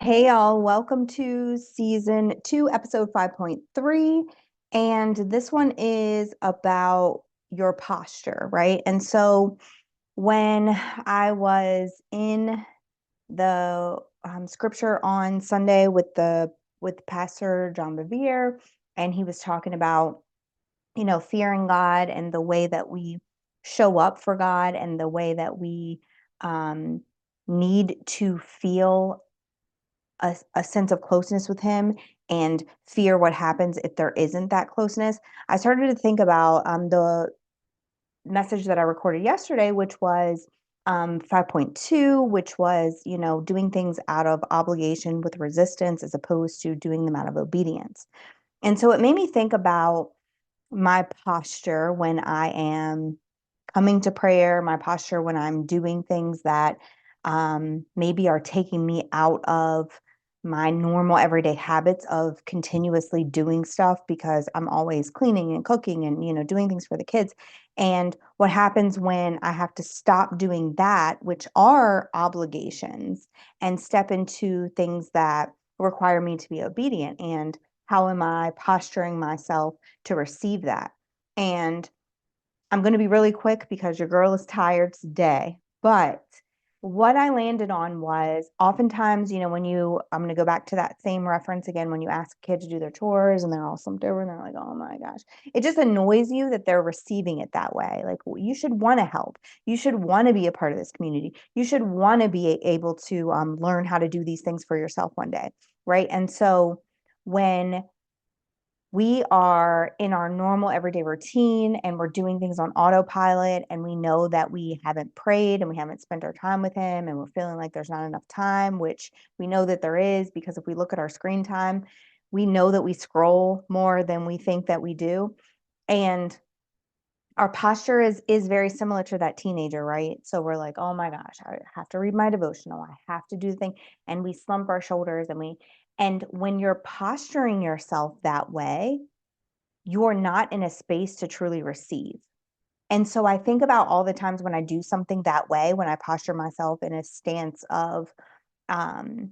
Hey y'all, welcome to season 2, episode 5.3. And this one is about your posture, right? And so when I was in the scripture on Sunday with Pastor John Bevere, and he was talking about, fearing God and the way that we show up for God and the way that we um, need to feel a sense of closeness with him and fear what happens if there isn't that closeness. I started to think about the message that I recorded yesterday, which was 5.2, which was, doing things out of obligation with resistance as opposed to doing them out of obedience. And so it made me think about my posture when I am coming to prayer, my posture when I'm doing things that maybe are taking me out of my normal everyday habits of continuously doing stuff because I'm always cleaning and cooking and doing things for the kids. And what happens when I have to stop doing that, which are obligations, and step into things that require me to be obedient? And how am I posturing myself to receive that? And I'm going to be really quick because your girl is tired today. But what I landed on was oftentimes, I'm going to go back to that same reference again when you ask a kid to do their chores and they're all slumped over and they're like, oh my gosh, it just annoys you that they're receiving it that way. Like, you should want to help. You should want to be a part of this community. You should want to be able to learn how to do these things for yourself one day. Right. And so when we are in our normal everyday routine and we're doing things on autopilot and we know that we haven't prayed and we haven't spent our time with him and we're feeling like there's not enough time, which we know that there is, because if we look at our screen time, we know that we scroll more than we think that we do. And our posture is very similar to that teenager, right? So we're like, oh my gosh, I have to read my devotional, I have to do the thing, and we slump our shoulders and when you're posturing yourself that way, you're not in a space to truly receive. And so I think about all the times when I do something that way, when I posture myself in a stance of um,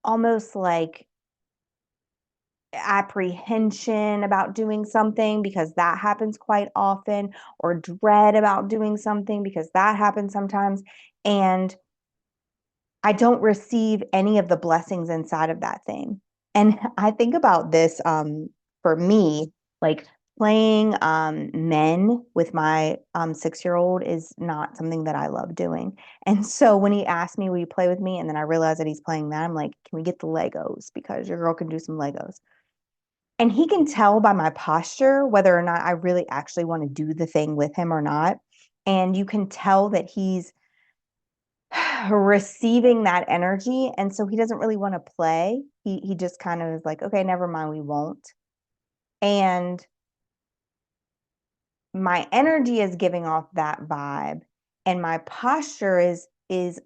almost like apprehension about doing something because that happens quite often, or dread about doing something because that happens sometimes. And I don't receive any of the blessings inside of that thing. And I think about this for me, like playing men with my 6-year-old is not something that I love doing. And so when he asked me, will you play with me? And then I realized that he's playing that, I'm like, can we get the Legos? Because your girl can do some Legos. And he can tell by my posture whether or not I really actually want to do the thing with him or not. And you can tell that he's receiving that energy, and so he doesn't really want to play. He just kind of is like, okay, never mind, we won't. And my energy is giving off that vibe, and my posture is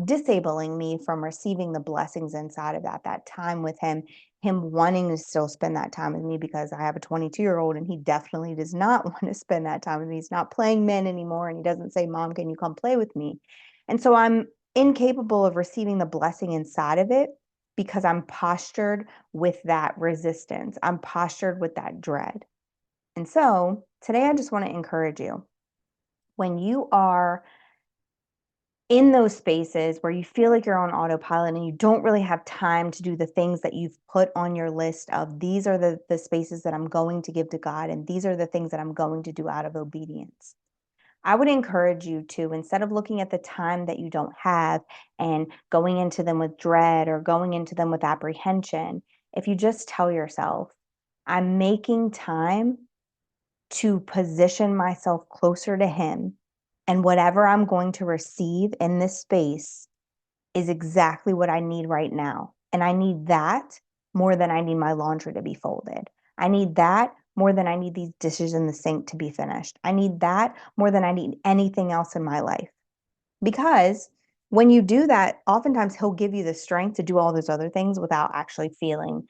disabling me from receiving the blessings inside of that time with him wanting to still spend that time with me, because I have a 22-year-old and he definitely does not want to spend that time with me. He's not playing men anymore, and he doesn't say, Mom, can you come play with me? And so I'm incapable of receiving the blessing inside of it because I'm postured with that resistance. I'm postured with that dread. And so today I just want to encourage you, when you are in those spaces where you feel like you're on autopilot and you don't really have time to do the things that you've put on your list of, these are the spaces that I'm going to give to God, and these are the things that I'm going to do out of obedience. I would encourage you to, instead of looking at the time that you don't have and going into them with dread or going into them with apprehension, if you just tell yourself, I'm making time to position myself closer to him, and whatever I'm going to receive in this space is exactly what I need right now. And I need that more than I need my laundry to be folded. I need that more than I need these dishes in the sink to be finished. I need that more than I need anything else in my life. Because when you do that, oftentimes he'll give you the strength to do all those other things without actually feeling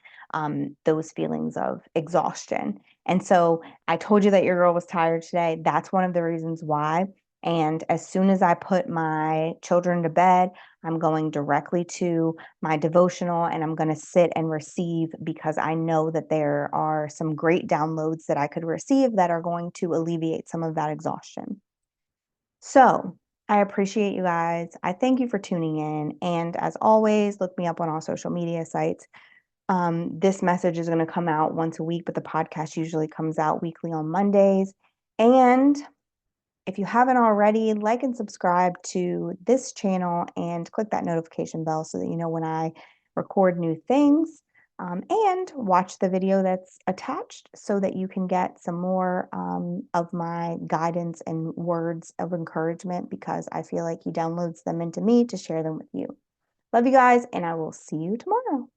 those feelings of exhaustion. And so I told you that your girl was tired today. That's one of the reasons why. And as soon as I put my children to bed, I'm going directly to my devotional and I'm going to sit and receive, because I know that there are some great downloads that I could receive that are going to alleviate some of that exhaustion. So I appreciate you guys. I thank you for tuning in. And as always, look me up on all social media sites. This message is going to come out once a week, but the podcast usually comes out weekly on Mondays. And if you haven't already, like and subscribe to this channel and click that notification bell so that you know when I record new things. And watch the video that's attached so that you can get some more of my guidance and words of encouragement, because I feel like he downloads them into me to share them with you. Love you guys, and I will see you tomorrow.